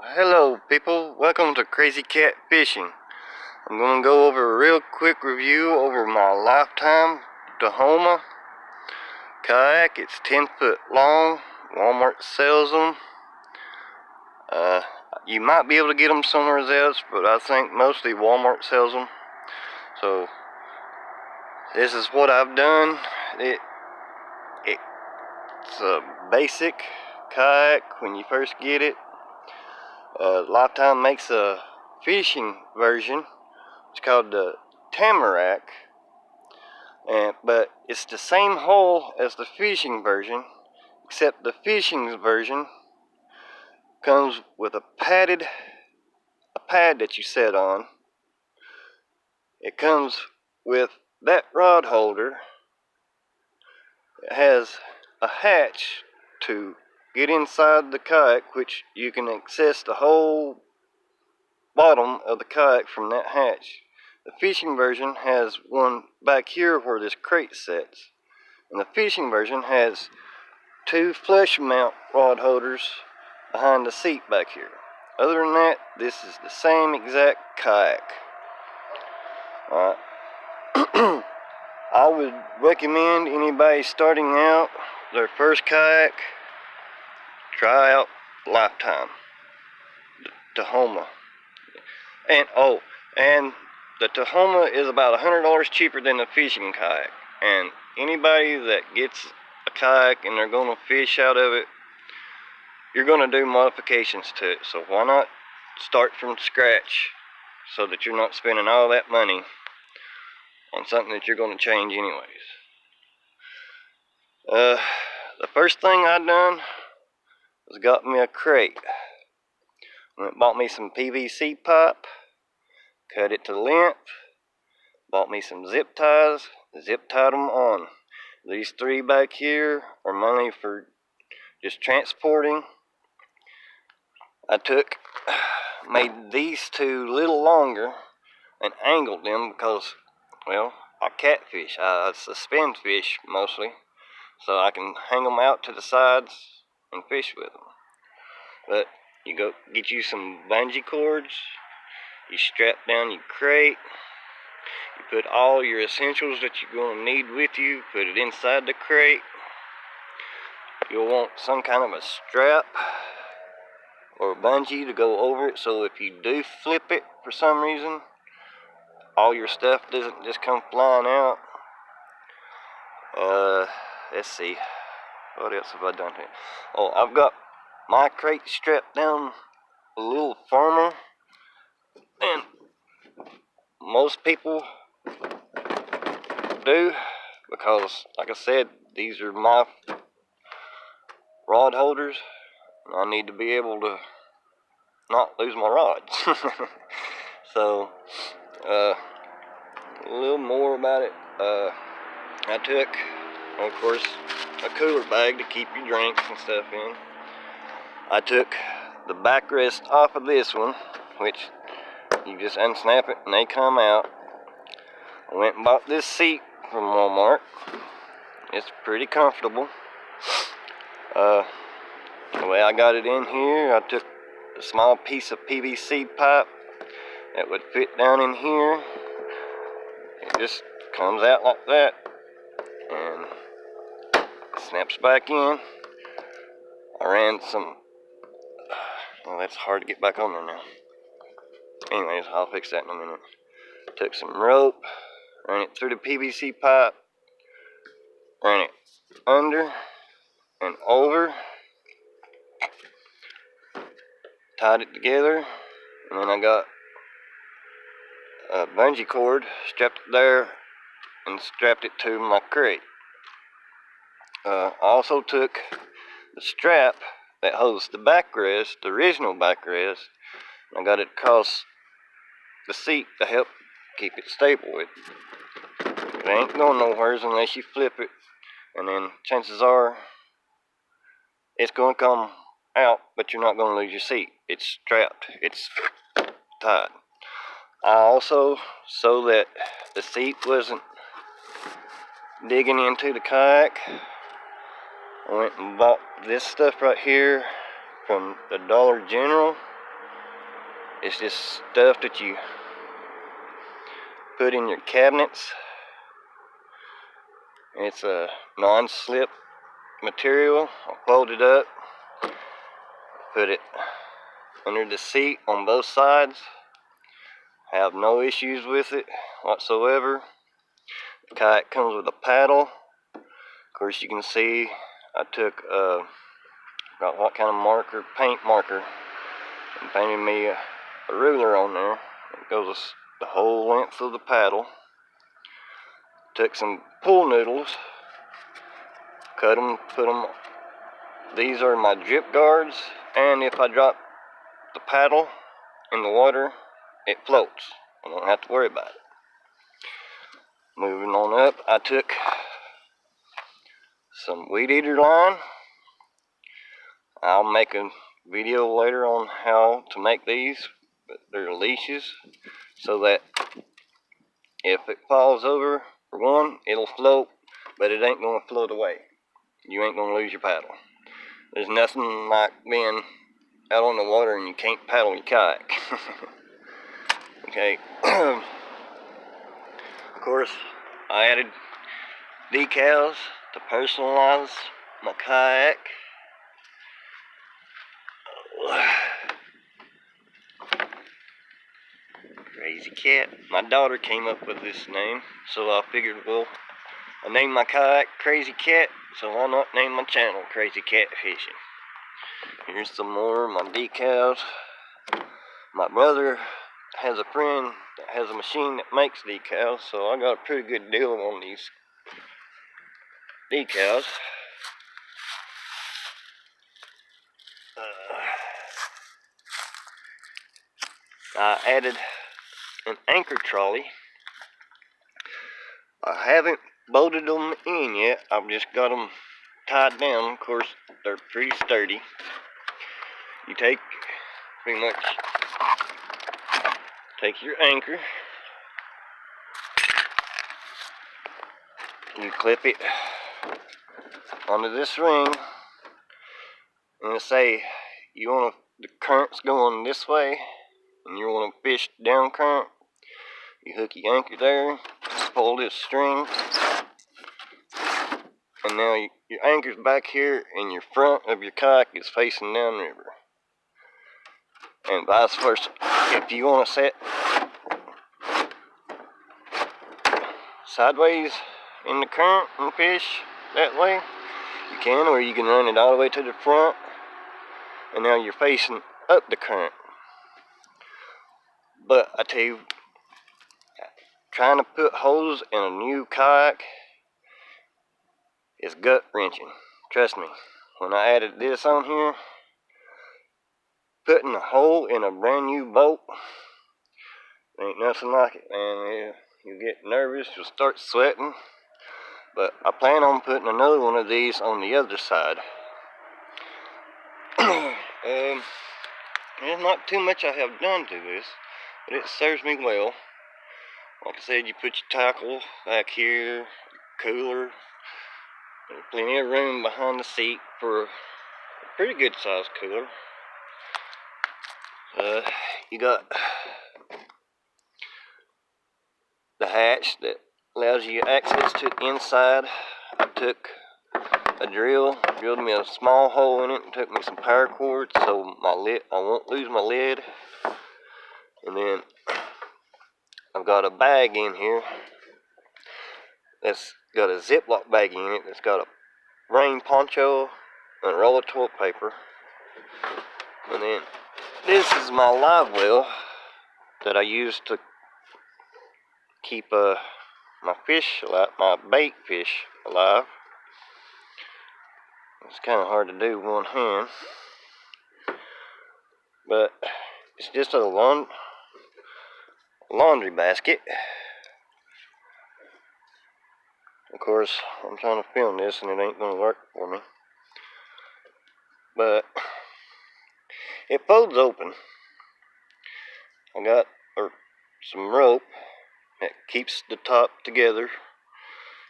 Hello people, welcome to Crazy Cat Fishing. I'm going to go over a real quick review over my lifetime tahoma kayak. It's 10 foot long. Walmart sells them. You might be able to get them somewhere else, but I think mostly Walmart sells them. So this is what I've done. It's a basic kayak when you first get it. Lifetime makes a fishing version. It's called the tamarack, but it's the same hull as the fishing version, except the fishing version comes with a pad that you set on. It comes with that rod holder. It has a hatch to get inside the kayak, which you can access the whole bottom of the kayak from that hatch. The fishing version has one back here where this crate sits, and the fishing version has two flush mount rod holders behind the seat back here. Other than that, this is the same exact kayak. Alright. I would recommend anybody starting out their first kayak, try out Lifetime tahoma. And the tahoma is about $100 cheaper than the fishing kayak. And anybody that gets a kayak and they're going to fish out of it, you're going to do modifications to it. So why not start from scratch so that you're not spending all that money on something that you're going to change anyways. The first thing I done was got me a crate. Went bought me some PVC pipe, cut it to length, bought me some zip ties, zip tied them on. These three back here are mainly for just transporting. I made these two a little longer and angled them because, well, I catfish. I suspend fish mostly, so I can hang them out to the sides and fish with them. But you go get you some bungee cords, you strap down your crate, you put all your essentials that you're going to need with you, put it inside the crate. You'll want some kind of a strap or a bungee to go over it, so if you do flip it for some reason, all your stuff doesn't just come flying out. Let's see, what else have I done here? Oh, I've got my crate strapped down a little firmer than most people do, because like I said, these are my rod holders and I need to be able to not lose my rods. So a little more about it. I took, of course, a cooler bag to keep your drinks and stuff in. I took the backrest off of this one, which you just unsnap it and they come out. I went and bought this seat from Walmart. It's pretty comfortable. The way I got it in here, I took a small piece of PVC pipe that would fit down in here. It just comes out like that and snaps back in. I ran some, well, that's hard to get back on there now. Anyways, I'll fix that in a minute. Took some rope, ran it through the PVC pipe, ran it under and over, tied it together, and then I got a bungee cord, strapped it there, and strapped it to my crate. I also took the strap that holds the backrest, the original backrest, and I got it across the seat to help keep it stable. It ain't going nowhere unless you flip it, and then chances are it's going to come out, but you're not going to lose your seat. It's strapped, it's tied. I also, so that the seat wasn't digging into the kayak, I went and bought this stuff right here from the Dollar General. It's just stuff that you put in your cabinets. It's a non-slip material. I'll fold it up, put it under the seat on both sides. Have no issues with it whatsoever. The kayak comes with a paddle. Of course, you can see I took got what kind of marker, paint marker, and painted me a ruler on there. It goes the whole length of the paddle. Took some pool noodles, cut them, put them. These are my drip guards, and if I drop the paddle in the water, it floats. I don't have to worry about it. Moving on up, I took some weed eater line. I'll make a video later on how to make these, but they're leashes so that if it falls over, for one, it'll float, but it ain't going to float away. You ain't going to lose your paddle. There's nothing like being out on the water and you can't paddle your kayak. Okay. Of course, I added decals to personalize my kayak. Crazy Cat. My daughter came up with this name, so I figured, well, I named my kayak Crazy Cat, so why not name my channel Crazy Cat Fishing? Here's some more of my decals. My brother has a friend that has a machine that makes decals, so I got a pretty good deal on these decals. I added an anchor trolley. I haven't bolted them in yet. I've just got them tied down. Of course, they're pretty sturdy. You take pretty much your anchor. You clip it onto this ring, and say you want the current's going this way, and you want to fish down current. You hook your anchor there, pull this string, and now your anchor's back here, and your front of your kayak is facing downriver, and vice versa. If you want to set sideways in the current and fish that way, you can, or you can run it all the way to the front, and now you're facing up the current. But I tell you, trying to put holes in a new kayak is gut wrenching. Trust me, when I added this on here, putting a hole in a brand new boat, ain't nothing like it, man. You get nervous, you'll start sweating. But I plan on putting another one of these on the other side. There's not too much I have done to this, but it serves me well. Like I said, you put your tackle back here, cooler. There's plenty of room behind the seat for a pretty good sized cooler. You got the hatch that allows you access to the inside. I took a drilled me a small hole in it, and took me some paracord so I won't lose my lid. And then I've got a bag in here that's got a Ziploc bag in it that's got a rain poncho and a roll of toilet paper. And then this is my live well that I use to keep my fish alive, my bait fish alive. It's kind of hard to do with one hand, but it's just a laundry basket. Of course, I'm trying to film this and it ain't gonna work for me, but it folds open. I got some rope that keeps the top together.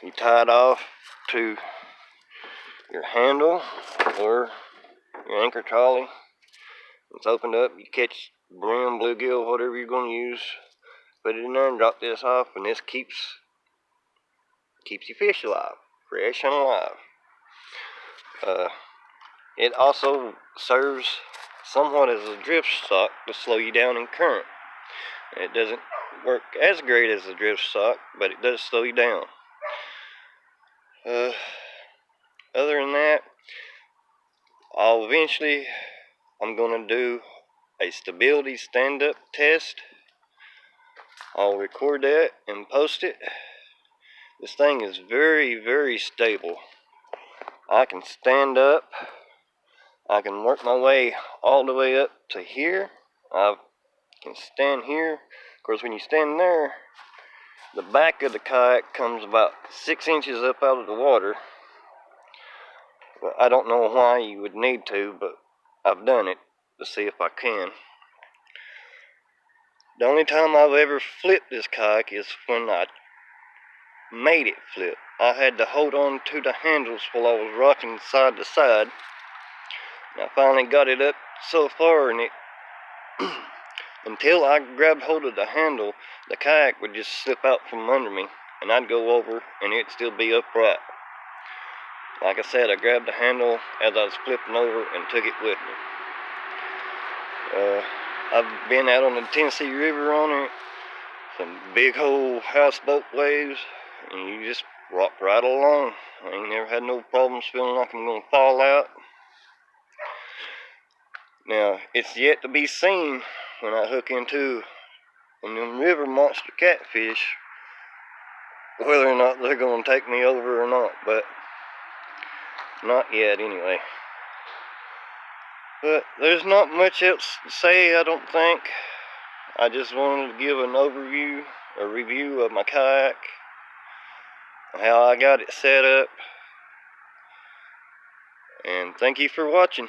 You tie it off to your handle or your anchor trolley. It's opened up. You catch brim, bluegill, whatever you're going to use. Put it in there and drop this off, and this keeps your fish alive, fresh and alive. It also serves somewhat as a drift sock to slow you down in current. It doesn't work as great as a drift sock, but it does slow you down. Other than that, I'm going to do a stability stand-up test. I'll record that and post it. This thing is very, very stable. I can stand up. I can work my way all the way up to here. I can stand here. Of course, when you stand there, the back of the kayak comes about 6 inches up out of the water. But I don't know why you would need to, but I've done it to see if I can. The only time I've ever flipped this kayak is when I made it flip. I had to hold on to the handles while I was rocking side to side. And I finally got it up so far, and it until I grabbed hold of the handle, the kayak would just slip out from under me, and I'd go over and it'd still be upright. Like I said, I grabbed the handle as I was flipping over and took it with me. I've been out on the Tennessee River on it, some big old houseboat waves, and you just rock right along. I ain't never had no problems feeling like I'm gonna fall out. Now, it's yet to be seen when I hook into one of them river monster catfish whether or not they're gonna take me over or not, but not yet anyway. But there's not much else to say, I don't think. I just wanted to give an overview, a review of my kayak, how I got it set up, and thank you for watching.